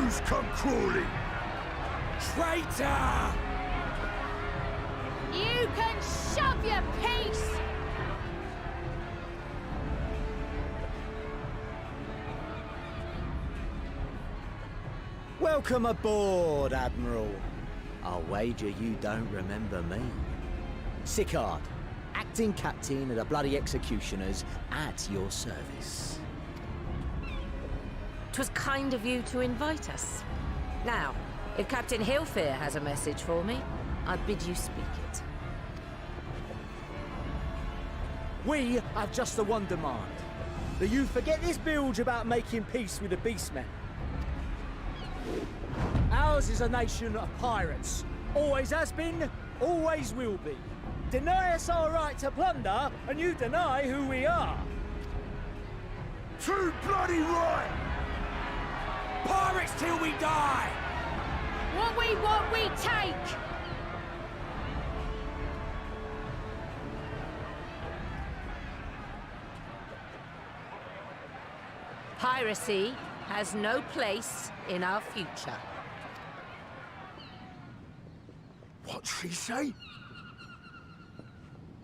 Who's come crawling? Traitor! You can shove your piece! Welcome aboard, Admiral. I'll wager you don't remember me. Sicard, acting captain of the bloody executioners, at your service. 'Twas kind of you to invite us. Now, if Captain Hillfear has a message for me, I bid you speak it. We have just the one demand. That you forget this bilge about making peace with the Beastmen. Ours is a nation of pirates. Always has been, always will be. Deny us our right to plunder, and you deny who we are. Too bloody right! Pirates till we die! What we want, we take! Piracy has no place in our future. What'd she say?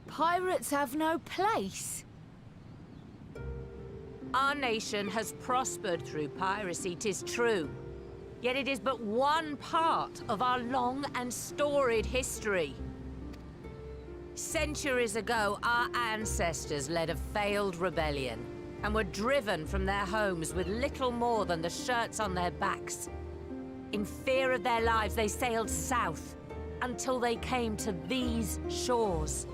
Pirates have no place. Our nation has prospered through piracy, 'tis true. Yet it is but one part of our long and storied history. Centuries ago, our ancestors led a failed rebellion and were driven from their homes with little more than the shirts on their backs. In fear of their lives, they sailed south until they came to these shores.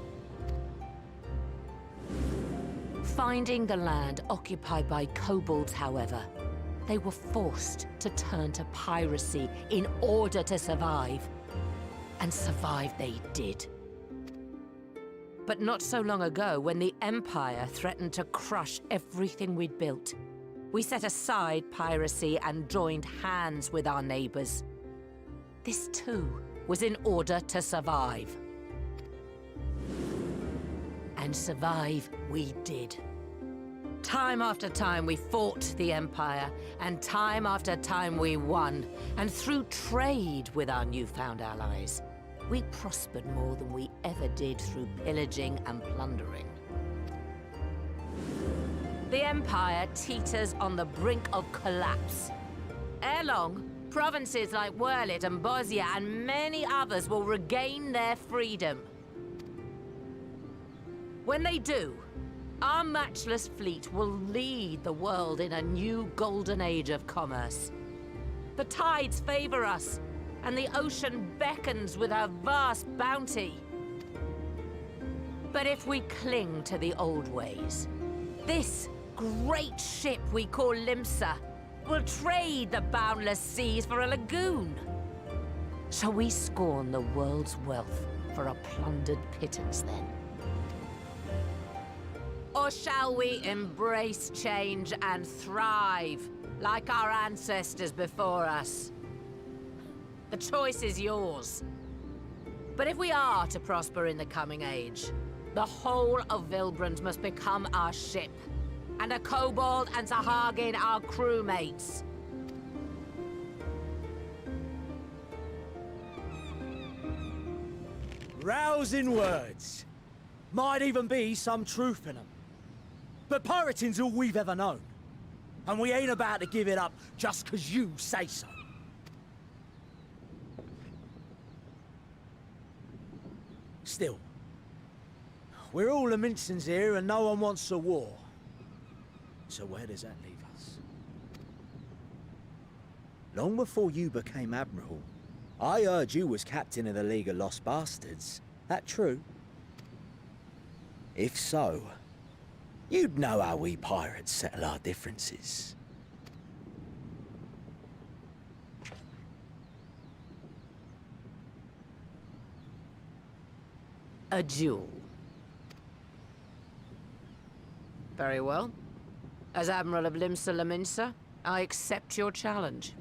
Finding the land occupied by kobolds, however, they were forced to turn to piracy in order to survive. And survive they did. But not so long ago, when the Empire threatened to crush everything we'd built, we set aside piracy and joined hands with our neighbors. This too was in order to survive. And survive we did. Time after time we fought the Empire, and time after time we won. And through trade with our newfound allies, we prospered more than we ever did through pillaging and plundering. The Empire teeters on the brink of collapse. Ere long, provinces like Wurlit and Bosnia and many others will regain their freedom. When they do, our matchless fleet will lead the world in a new golden age of commerce. The tides favor us, and the ocean beckons with her vast bounty. But if we cling to the old ways, this great ship we call Limsa will trade the boundless seas for a lagoon. Shall we scorn the world's wealth for a plundered pittance then? Or shall we embrace change and thrive like our ancestors before us? The choice is yours. But if we are to prosper in the coming age, the whole of Vilbrand must become our ship, and a kobold and Sahagin our crewmates. Rousing words. Might even be some truth in them. But pirating's all we've ever known. And we ain't about to give it up just 'cause you say so. Still, we're all the Mincins here and no one wants a war. So where does that leave us? Long before you became Admiral, I heard you was captain of the League of Lost Bastards. That true? If so, you'd know how we pirates settle our differences. A duel. Very well. As Admiral of Limsa Laminsa, I accept your challenge.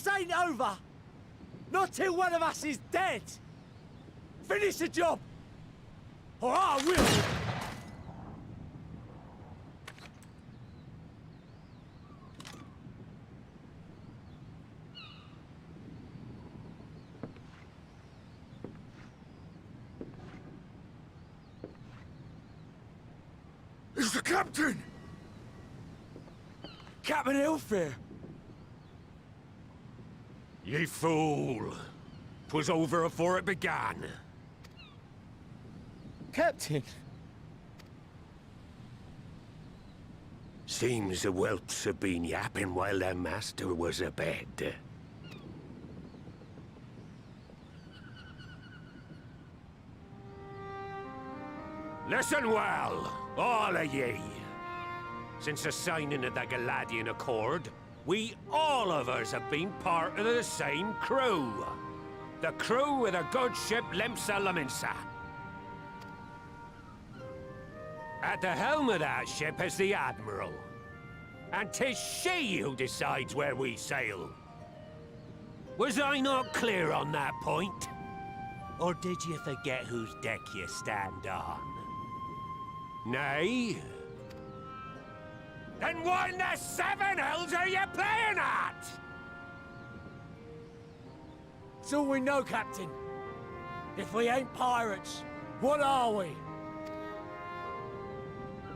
This ain't over! Not till one of us is dead! Finish the job! Or I will! It's the captain! Captain Elfair! Ye fool! 'Twas over afore it began. Captain! Seems the whelps have been yapping while their master was abed. Listen well, all of ye. Since the signing of the Galadian Accord, we all of us have been part of the same crew. The crew of the good ship Limsa Laminsa. At the helm of that ship is the Admiral. And 'tis she who decides where we sail. Was I not clear on that point? Or did you forget whose deck you stand on? Nay? Then what in the seven hells are you playing at? It's all we know, Captain. If we ain't pirates, what are we?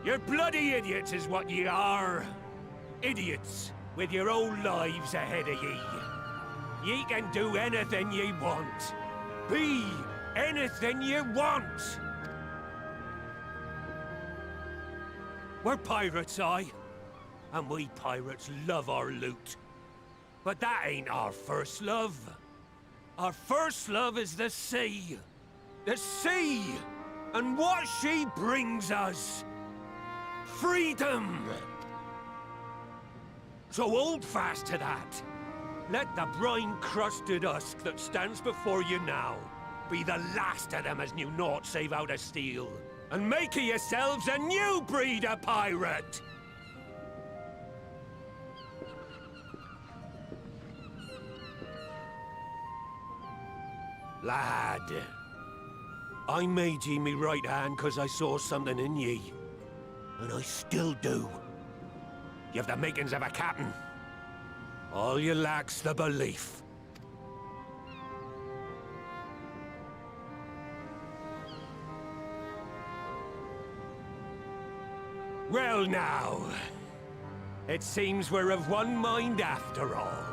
You're bloody idiots is what ye are. Idiots, with your own lives ahead of ye. Ye can do anything ye want. Be anything ye want. We're pirates, aye. And we pirates love our loot. But that ain't our first love. Our first love is the sea. The sea! And what she brings us. Freedom! So hold fast to that. Let the brine-crusted husk that stands before you now be the last of them as knew naught save out of steel. And make of yourselves a new breed of pirate! Lad, I made ye me right hand 'cause I saw something in ye. And I still do. You've the makings of a captain. All you lack's the belief. Well now, it seems we're of one mind after all.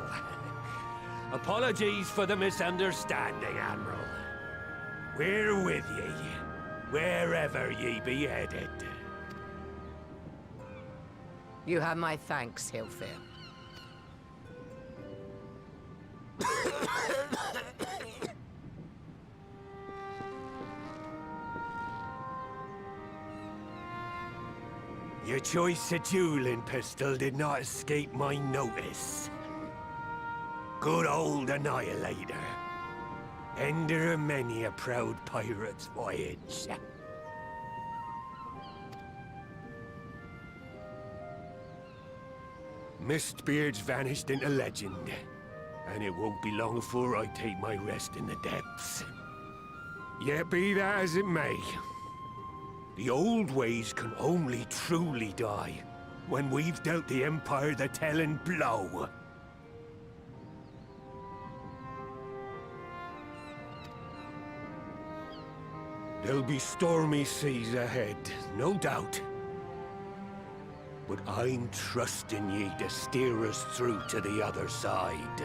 Apologies for the misunderstanding, Admiral. We're with ye, wherever ye be headed. You have my thanks, Hilfir. Your choice of dueling pistol did not escape my notice. Good old Annihilator. Ender of many a proud pirate's voyage. Mistbeard's vanished into legend, and it won't be long before I take my rest in the depths. Yet be that as it may, the old ways can only truly die when we've dealt the Empire the telling blow. There'll be stormy seas ahead, no doubt. But I'm trusting ye to steer us through to the other side.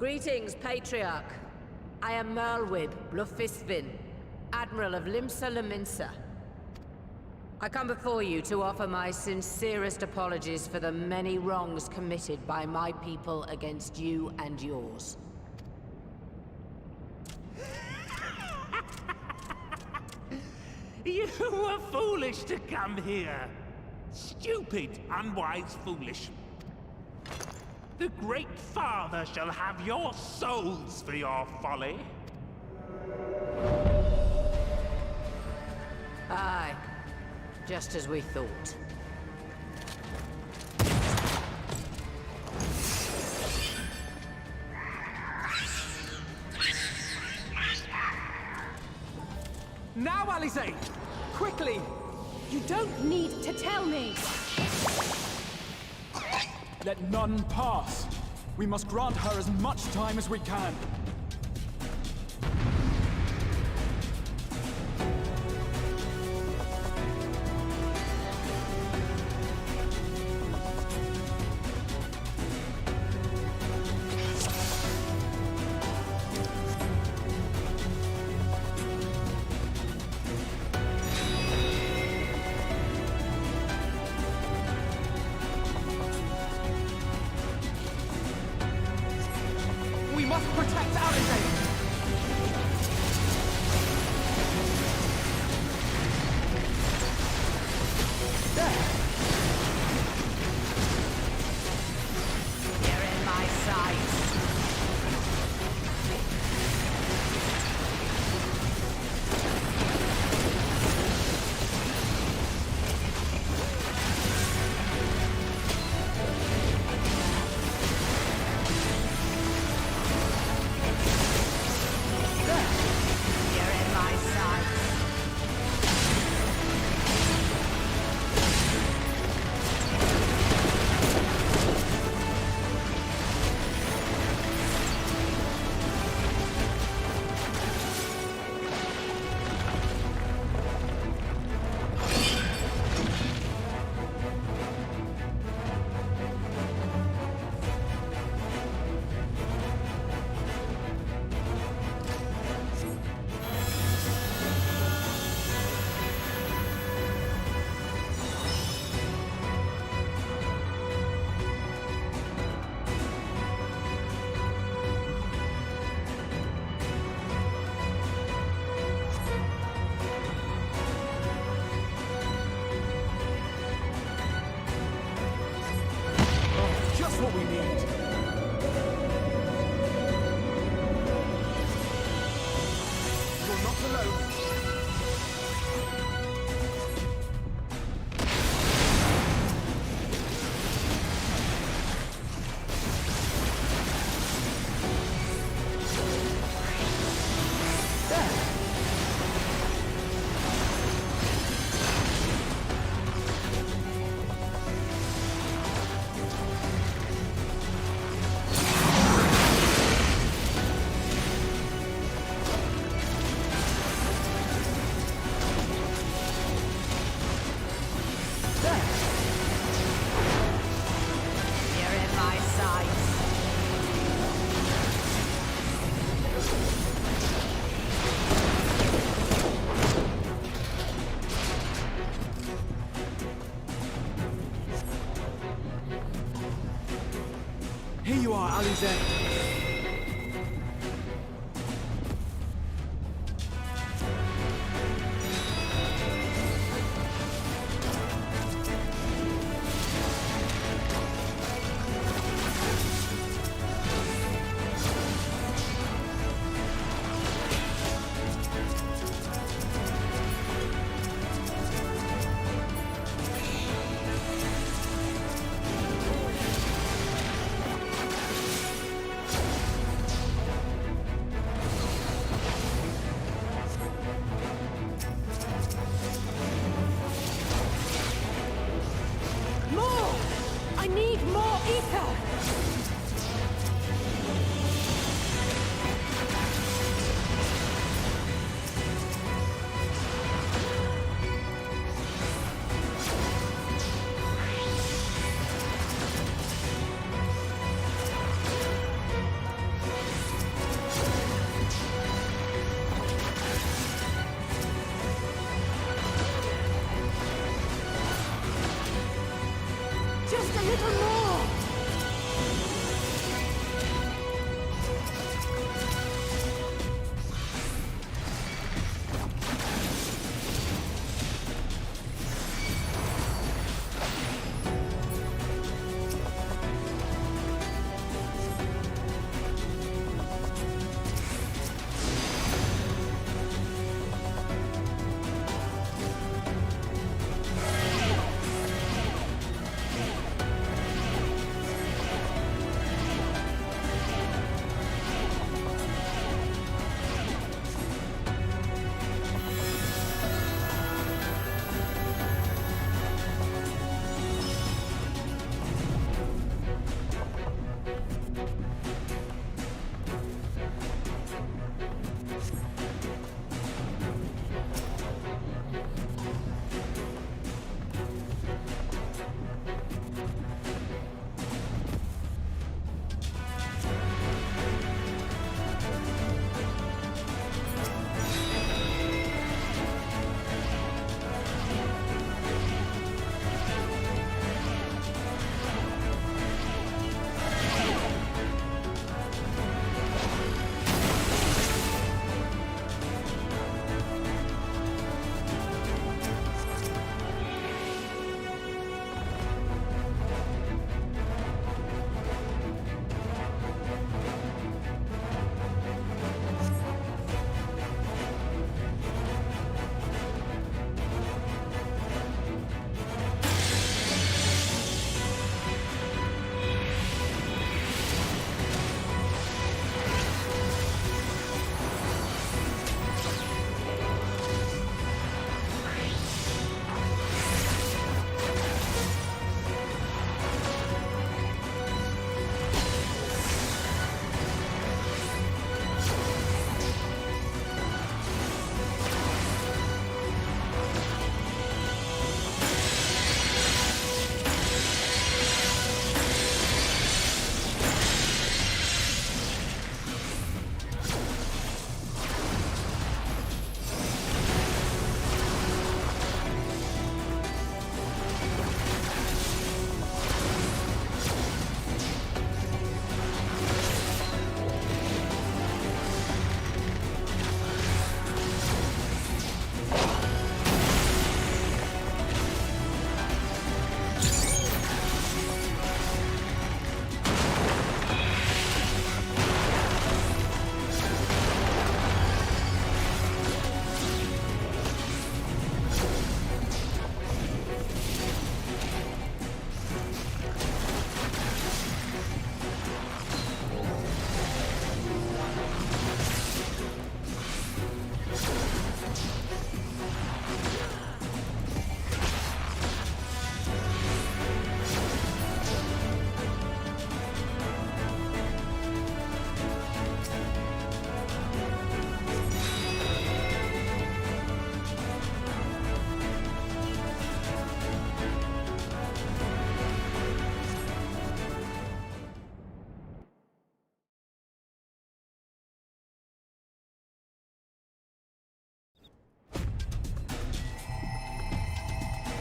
Greetings, Patriarch. I am Merlwib Blufisvin, Admiral of Limsa Laminsa. I come before you to offer my sincerest apologies for the many wrongs committed by my people against you and yours. You were foolish to come here. Stupid, unwise, foolish. The Great Father shall have your souls for your folly. Aye, just as we thought. Now, Alize! Quickly! You don't need to tell me! Let none pass. We must grant her as much time as we can. We must protect our us alone. You're in my sights. Here you are, Alize.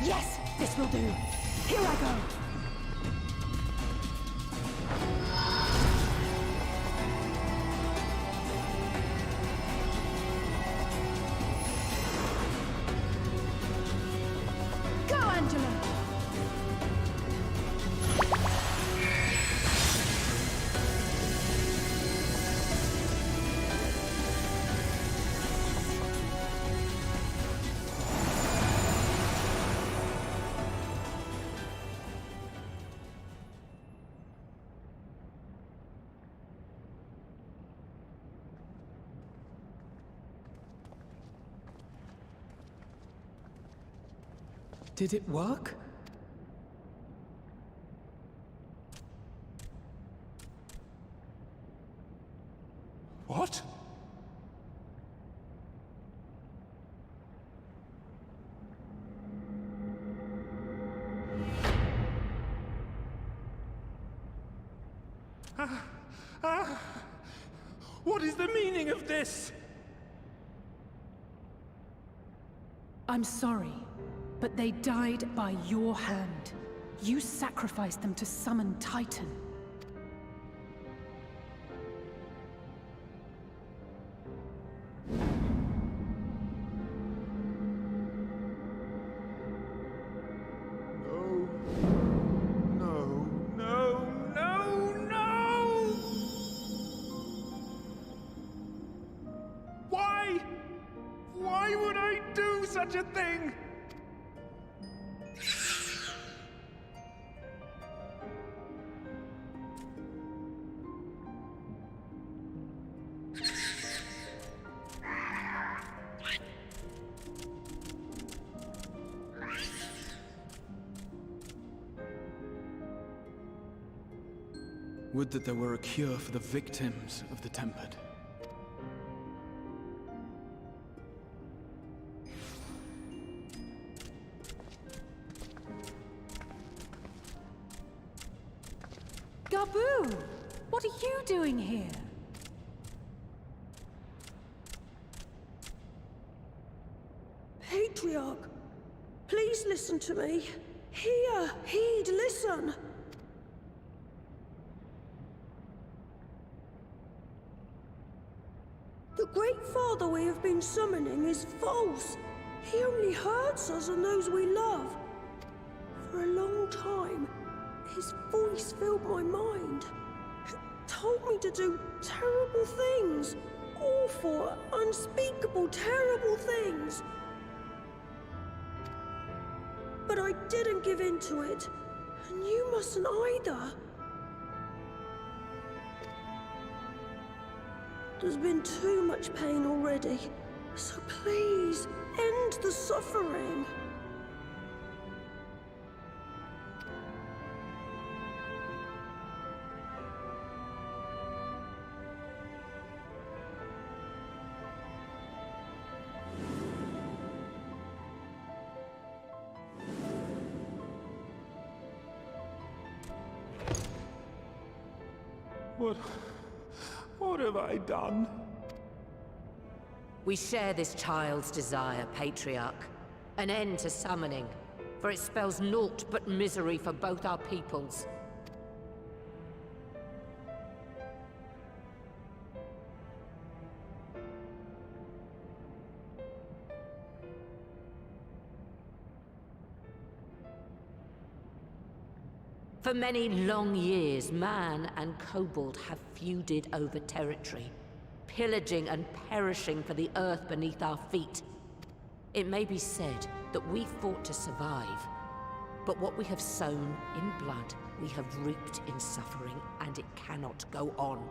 Yes, this will do. Here I go. Go, Angela! Did it work? What? What is the meaning of this? I'm sorry, but they died by your hand. You sacrificed them to summon Titan. No, no, no, no! Why? Why would I do such a thing? Would that there were a cure for the victims of the Tempered. Gabu! What are you doing here? Patriarch, please listen to me. Hear, heed, listen. The Great Father we have been summoning is false. He only hurts us and those we love. For a long time, his voice filled my mind. It told me to do terrible things. Awful, unspeakable, terrible things. But I didn't give in to it. And you mustn't either. There's been too much pain already. So please, end the suffering. What have I done? We share this child's desire, Patriarch. An end to summoning, for it spells naught but misery for both our peoples. For many long years, man and kobold have feuded over territory, pillaging and perishing for the earth beneath our feet. It may be said that we fought to survive, but what we have sown in blood, we have reaped in suffering, and it cannot go on.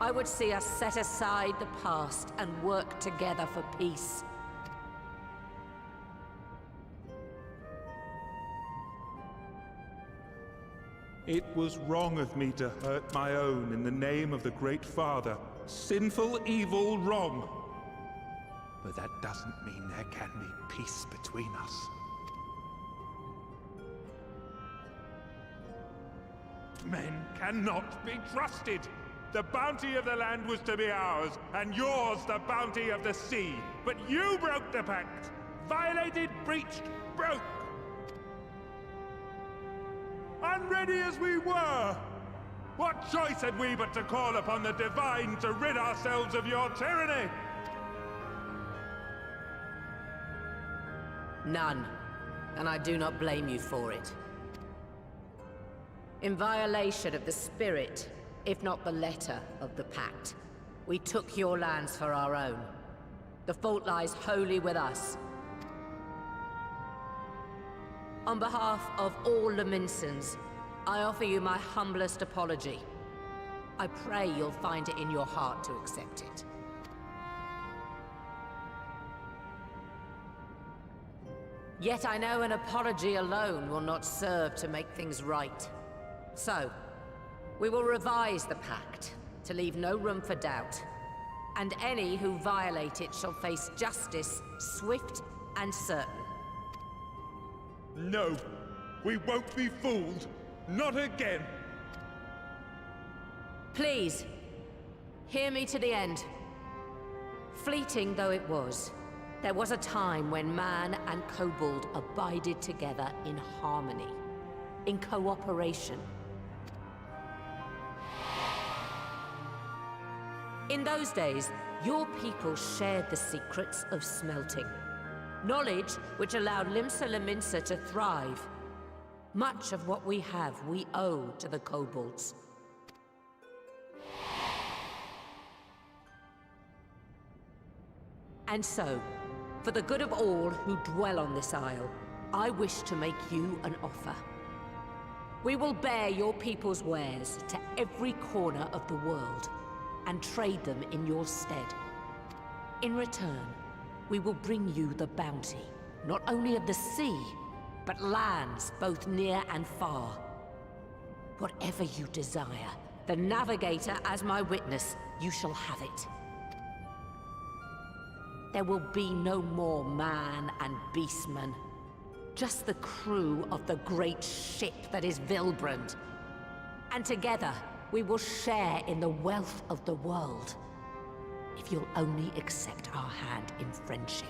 I would see us set aside the past and work together for peace. It was wrong of me to hurt my own in the name of the Great Father. Sinful, evil, wrong. But that doesn't mean there can be peace between us. Men cannot be trusted! The bounty of the land was to be ours, and yours the bounty of the sea. But you broke the pact! violated, breached, broke. Unready as we were, what choice had we but to call upon the Divine to rid ourselves of your tyranny? None, and I do not blame you for it. In violation of the spirit, if not the letter, of the Pact, we took your lands for our own. The fault lies wholly with us. On behalf of all Laminsons, I offer you my humblest apology. I pray you'll find it in your heart to accept it. Yet I know an apology alone will not serve to make things right. So, we will revise the Pact to leave no room for doubt, and any who violate it shall face justice, swift and certain. No, we won't be fooled. Not again. Please, hear me to the end. Fleeting though it was, there was a time when man and kobold abided together in harmony, in cooperation. In those days, your people shared the secrets of smelting. Knowledge which allowed Limsa Lominsa to thrive. Much of what we have, we owe to the kobolds. And so, for the good of all who dwell on this isle, I wish to make you an offer. We will bear your people's wares to every corner of the world, and trade them in your stead. In return, we will bring you the bounty, not only of the sea, but lands both near and far. Whatever you desire, the Navigator as my witness, you shall have it. There will be no more man and beastman, just the crew of the great ship that is Vilbrand. And together, we will share in the wealth of the world, if you'll only accept our hand in friendship.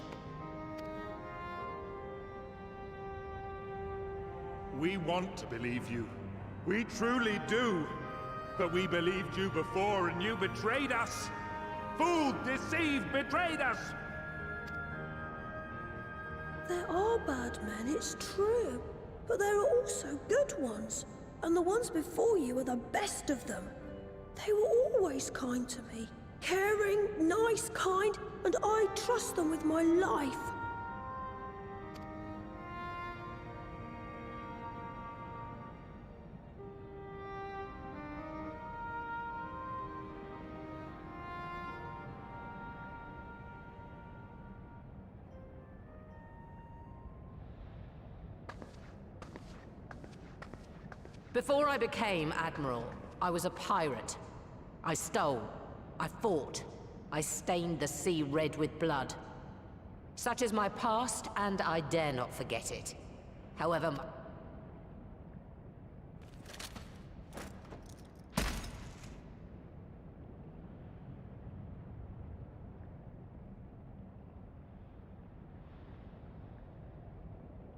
We want to believe you. We truly do. But we believed you before and you betrayed us. Fooled, deceived, betrayed us. There are bad men, it's true. But there are also good ones. And the ones before you are the best of them. They were always kind to me. Caring, nice, kind, and I trust them with my life. Before I became Admiral, I was a pirate. I stole, I fought, I stained the sea red with blood. Such is my past, and I dare not forget it. However,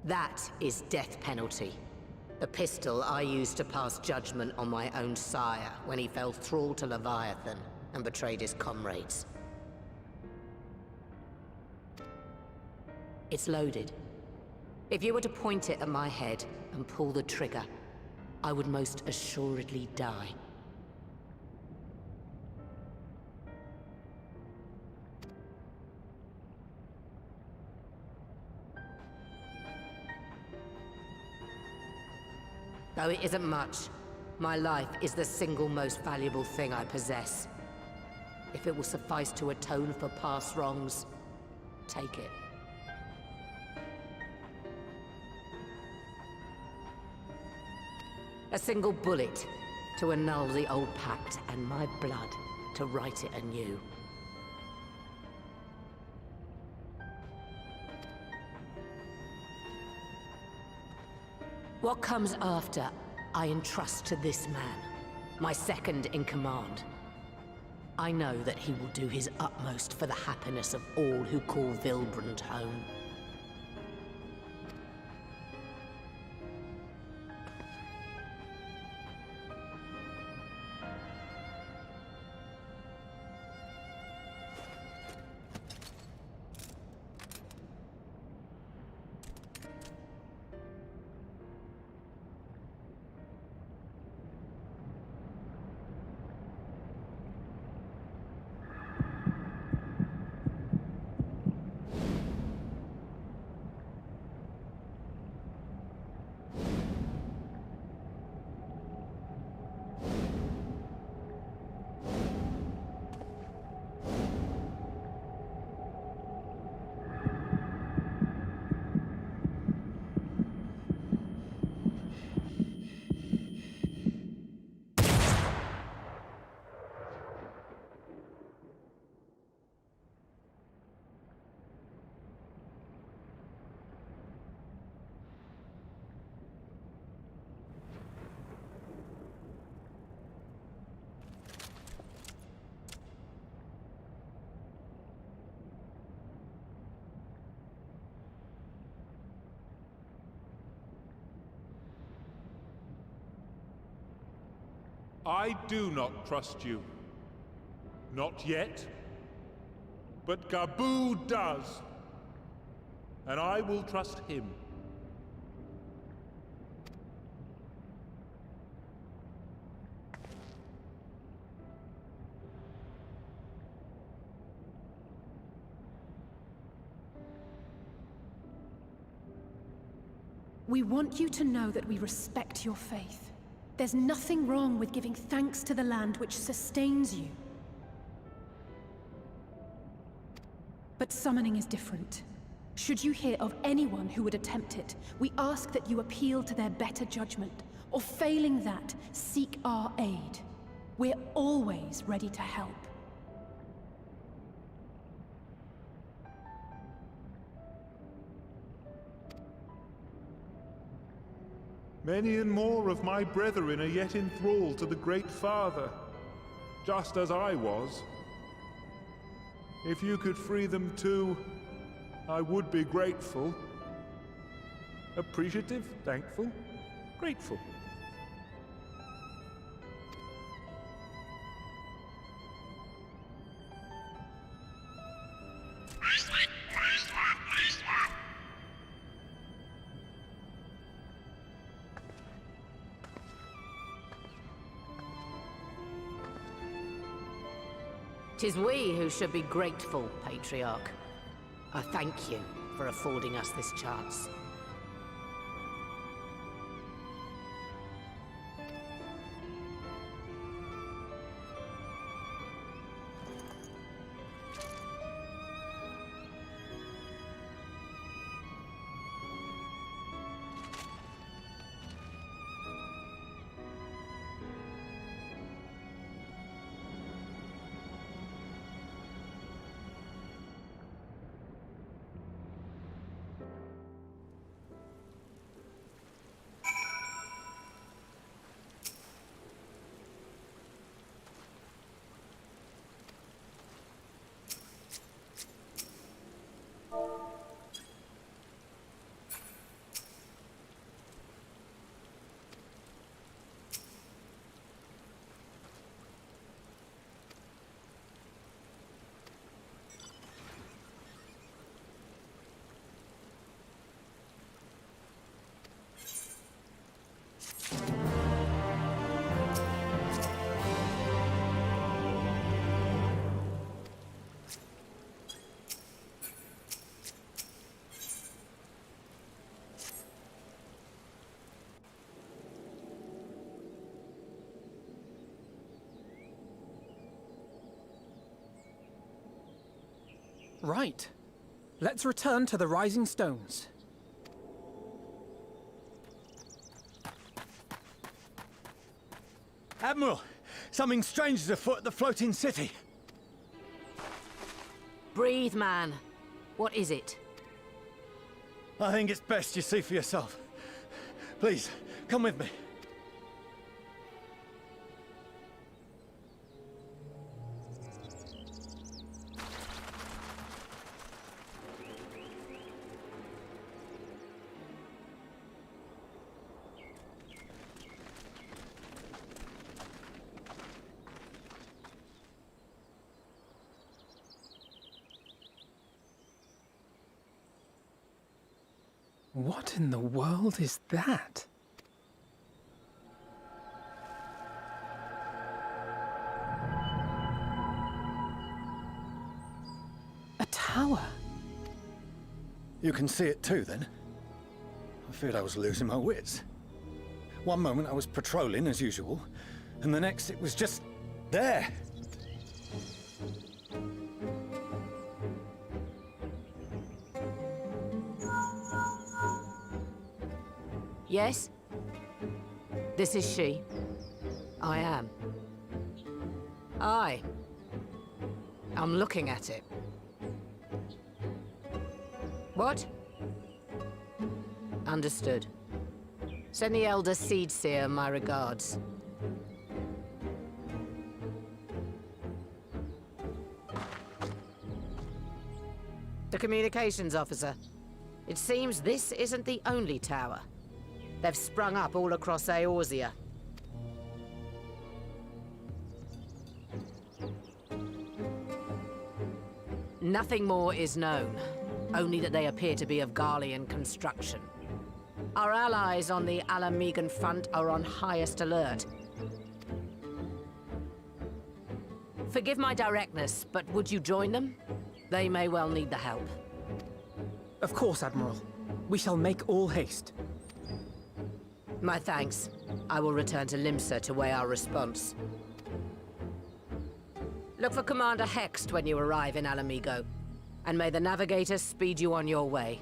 that is death penalty. The pistol I used to pass judgment on my own sire when he fell thrall to Leviathan and betrayed his comrades. It's loaded. If you were to point it at my head and pull the trigger, I would most assuredly die. Though it isn't much, my life is the single most valuable thing I possess. If it will suffice to atone for past wrongs, take it. A single bullet to annul the old pact, and my blood to write it anew. What comes after, I entrust to this man, my second in command. I know that he will do his utmost for the happiness of all who call Vilbrand home. I do not trust you. Not yet. But Gabu does. And I will trust him. We want you to know that we respect your faith. There's nothing wrong with giving thanks to the land which sustains you. But summoning is different. Should you hear of anyone who would attempt it, we ask that you appeal to their better judgment, or failing that, seek our aid. We're always ready to help. Many and more of my brethren are yet enthralled to the Great Father, just as I was. If you could free them too, I would be grateful. Appreciative, thankful, grateful. Tis we who should be grateful, Patriarch. I thank you for affording us this chance. Right. Let's return to the Rising Stones. Admiral, something strange is afoot at the floating city. Breathe, man. What is it? I think it's best you see for yourself. Please, come with me. What in the world is that? A tower? You can see it too, then? I feared I was losing my wits. One moment I was patrolling as usual, and the next it was just there. Yes? This is she. I am. I'm looking at it. What? Understood. Send the Elder Seedseer my regards. The communications officer. It seems this isn't the only tower. They've sprung up all across Eorzea. Nothing more is known, only that they appear to be of Garlean construction. Our allies on the Alamegan front are on highest alert. Forgive my directness, but would you join them? They may well need the help. Of course, Admiral. We shall make all haste. My thanks. I will return to Limsa to weigh our response. Look for Commander Hext when you arrive in Alamigo, and may the Navigator speed you on your way.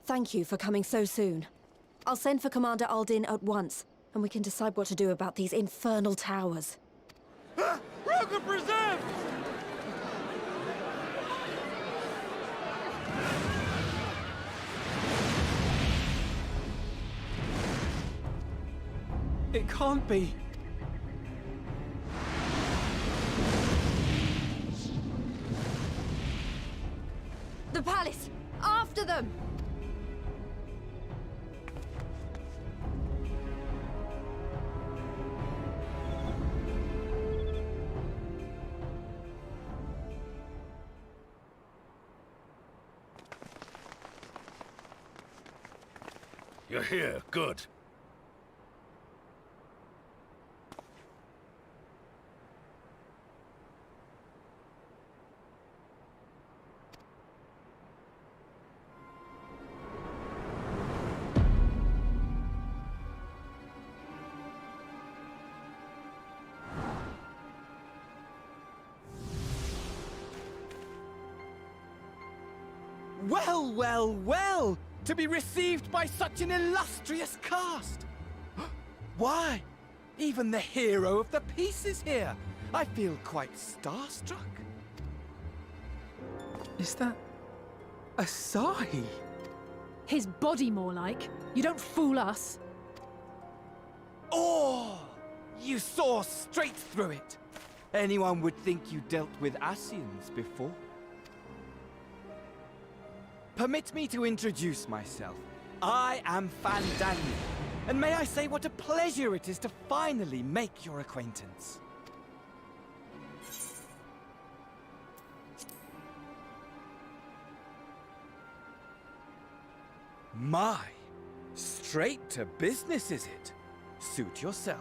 Thank you for coming so soon. I'll send for Commander Aldin at once, and we can decide what to do about these infernal towers. Roger presents! It can't be. The palace! After them! You're here, good. Well, well, well! To be received by such an illustrious cast! Why, even the hero of the piece is here! I feel quite starstruck. Is that... Asahi? His body, more like. You don't fool us. Oh! You saw straight through it! Anyone would think you dealt with Asians before. Permit me to introduce myself. I am Fandaniel, and may I say what a pleasure it is to finally make your acquaintance. My, straight to business is it? Suit yourself.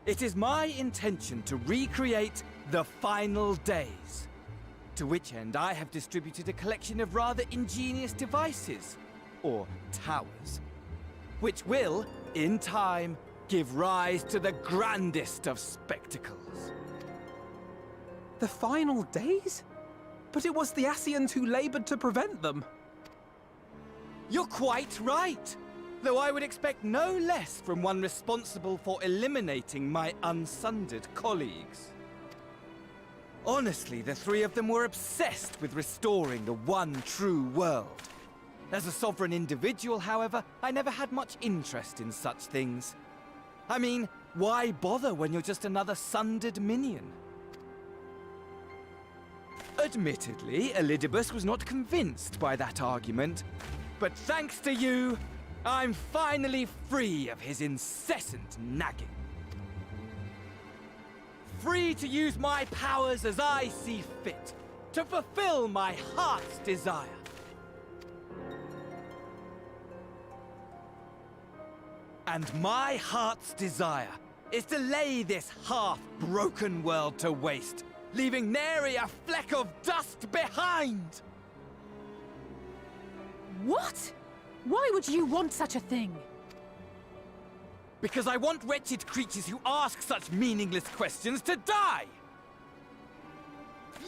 It is my intention to recreate the final days. To which end I have distributed a collection of rather ingenious devices, or towers, which will, in time, give rise to the grandest of spectacles. The final days? But it was the Asians who labored to prevent them. You're quite right, though I would expect no less from one responsible for eliminating my unsundered colleagues. Honestly, the three of them were obsessed with restoring the one true world. As a sovereign individual, however, I never had much interest in such things. I mean, why bother when you're just another sundered minion? Admittedly, Elidibus was not convinced by that argument, but thanks to you, I'm finally free of his incessant nagging. Free to use my powers as I see fit, to fulfill my heart's desire. And my heart's desire is to lay this half-broken world to waste, leaving nary a fleck of dust behind! What? Why would you want such a thing? Because I want wretched creatures who ask such meaningless questions to die!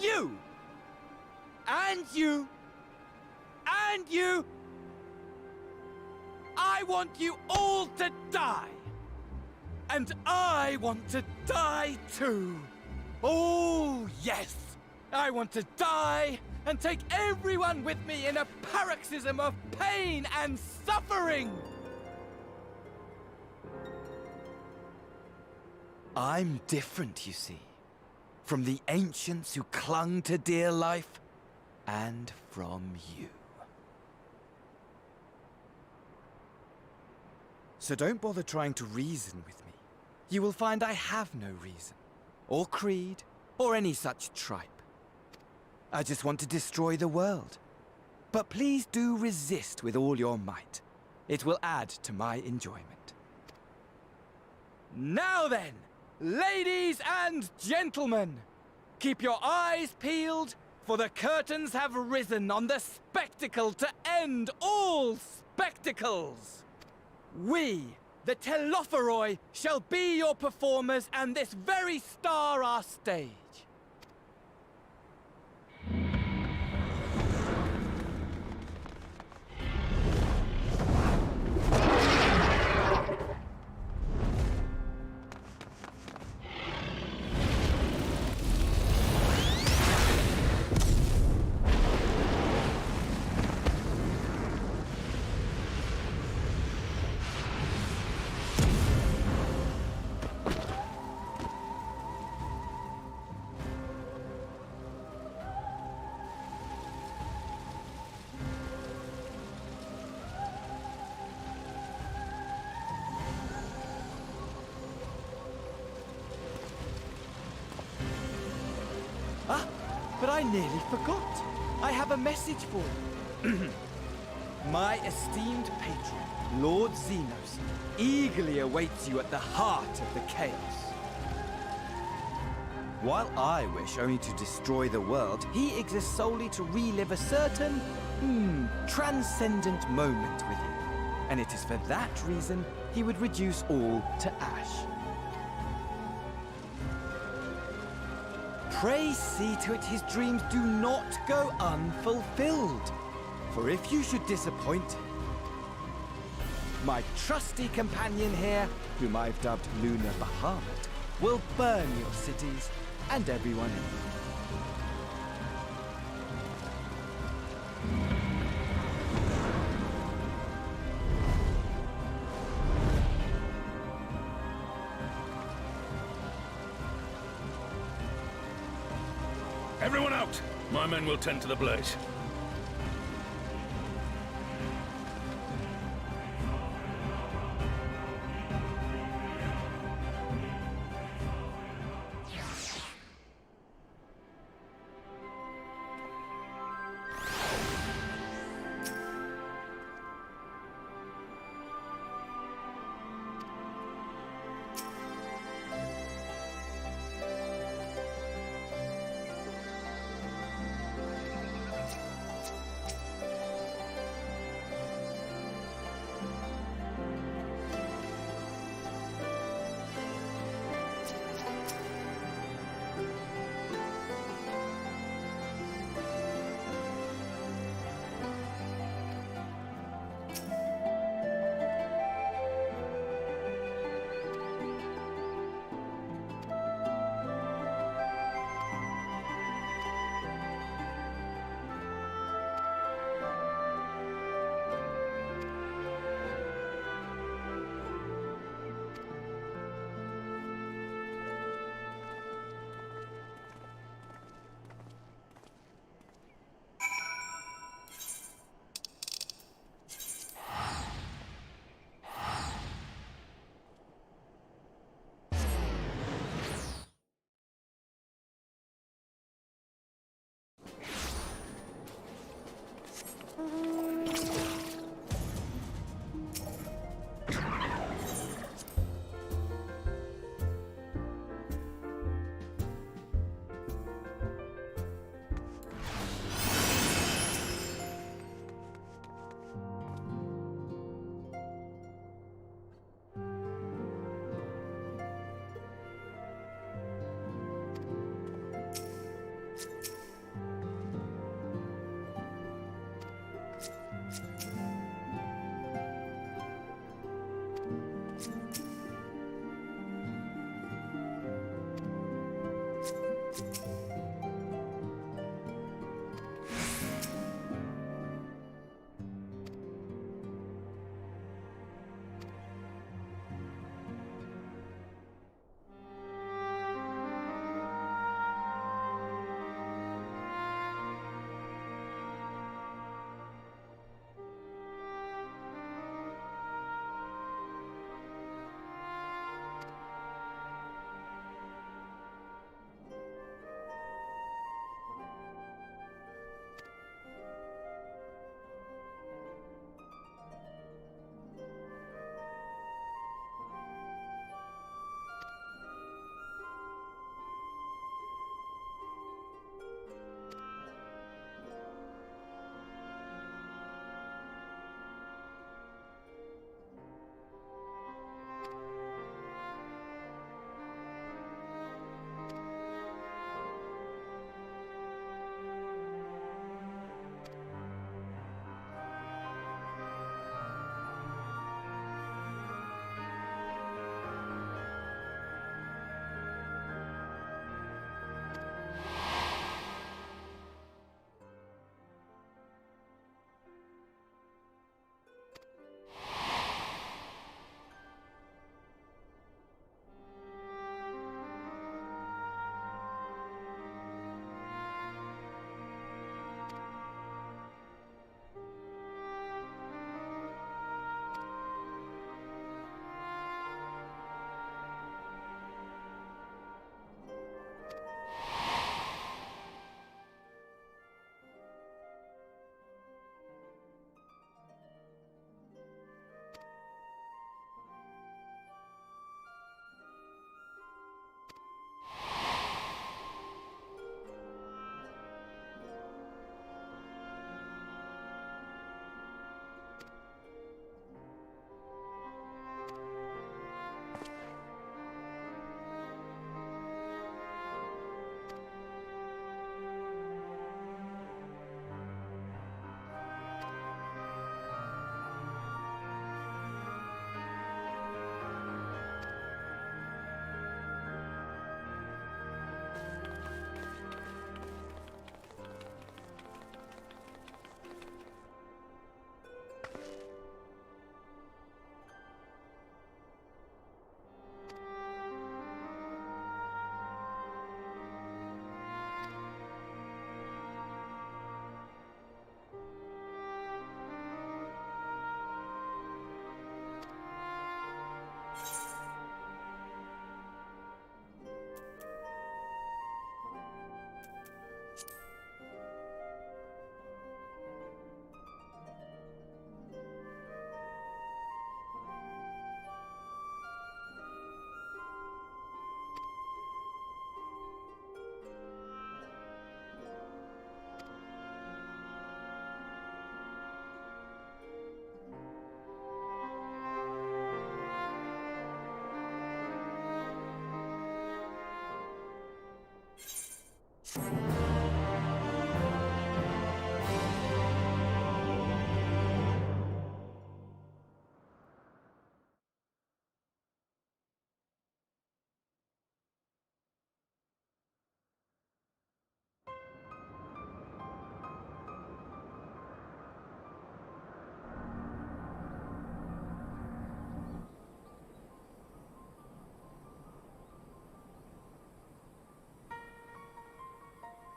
You! And you! And you! I want you all to die! And I want to die too! Oh, yes! I want to die and take everyone with me in a paroxysm of pain and suffering! I'm different, you see, from the ancients who clung to dear life, and from you. So don't bother trying to reason with me. You will find I have no reason, or creed, or any such tripe. I just want to destroy the world. But please do resist with all your might. It will add to my enjoyment. Now then, ladies and gentlemen, keep your eyes peeled, for the curtains have risen on the spectacle to end all spectacles. We, the Telophoroi, shall be your performers, and this very star our stage. Ah, but I nearly forgot. I have a message for you. My esteemed patron, Lord Xenos, eagerly awaits you at the heart of the chaos. While I wish only to destroy the world, he exists solely to relive a certain, transcendent moment with you. And it is for that reason he would reduce all to ash. Pray see to it his dreams do not go unfulfilled. For if you should disappoint him, my trusty companion here, whom I've dubbed Lunar Bahamut, will burn your cities and everyone in them. Everyone out! My men will tend to the blaze.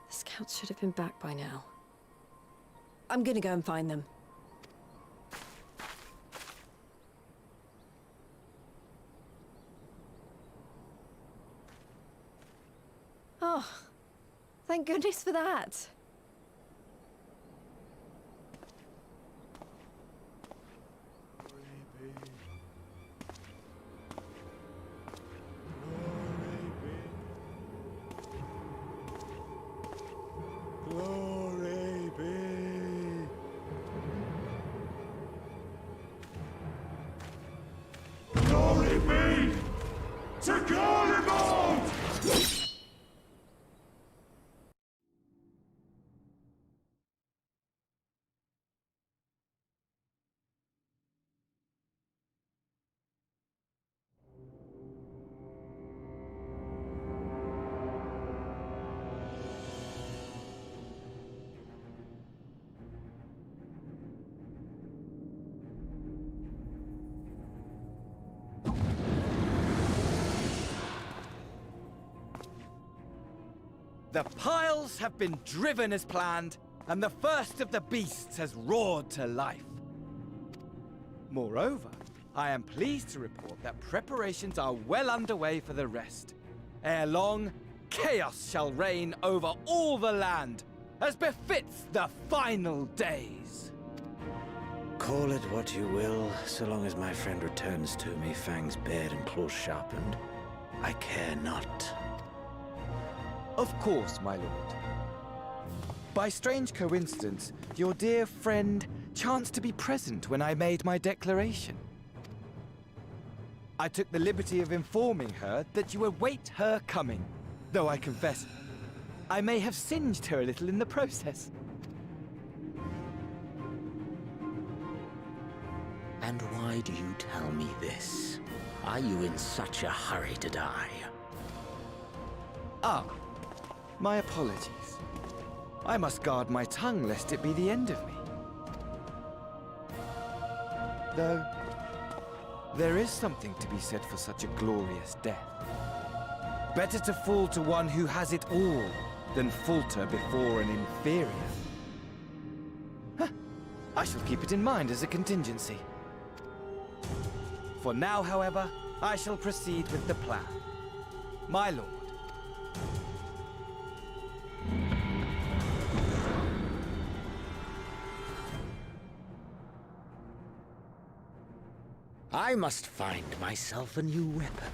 The scouts should have been back by now. I'm gonna go and find them. Oh, thank goodness for that. Glory be. Glory be to Garlemald! The piles have been driven as planned, and the first of the beasts has roared to life. Moreover, I am pleased to report that preparations are well underway for the rest. Ere long, chaos shall reign over all the land, as befits the final days. Call it what you will, so long as my friend returns to me, fangs bared and claws sharpened. I care not. Of course, my lord. By strange coincidence, your dear friend chanced to be present when I made my declaration. I took the liberty of informing her that you await her coming, though I confess, I may have singed her a little in the process. And why do you tell me this? Are you in such a hurry to die? Ah, my apologies. I must guard my tongue lest it be the end of me. Though, there is something to be said for such a glorious death. Better to fall to one who has it all than falter before an inferior. Huh. I shall keep it in mind as a contingency. For now, however, I shall proceed with the plan. My lord. I must find myself a new weapon.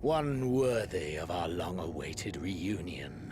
One worthy of our long-awaited reunion.